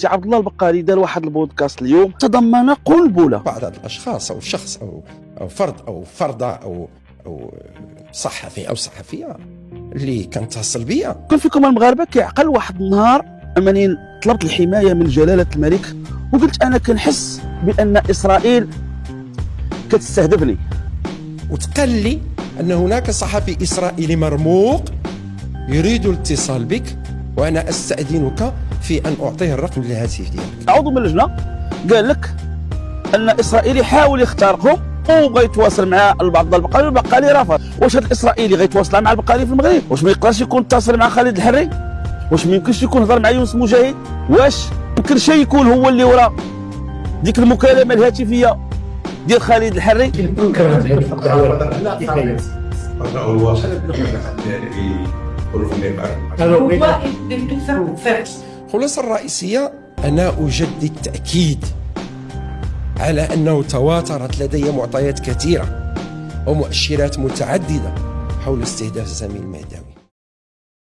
السي عبد الله البقالي دار واحد البودكاست اليوم تضمن قنبله. بعض الاشخاص او شخص او فرد او فرده او صحفي او صحفيه اللي كنتصل بيا. كان فيكم المغاربه كيعقل واحد النهار انني طلبت الحمايه من جلاله الملك وقلت انا كنحس بان اسرائيل كتستهدفني، وتقال لي ان هناك صحفي اسرائيلي مرموق يريد الاتصال بك، وانا استاذنك في ان اعطيه الرقم للهاتف ديالك. عضو من اللجنه قال لك ان اسرائيلي حاول يخترقهم وبغى يتواصل مع البعض البقالي والبقالي رفض. واش هذا الاسرائيلي غيتواصل مع البقالي في المغرب؟ واش ما يقدرش يكون اتصل مع خالد الحري؟ واش ما يمكنش يكون هضر مع يونس مجاهد؟ واش يمكن شي يكون هو اللي ورا ديك المكالمه الهاتفيه ديال خالد الحري؟ الخلاصة الرئيسية أنا أجدد التأكيد على أنه تواترت لدي معطيات كثيرة ومؤشرات متعددة حول استهداف الزميل المهداوي.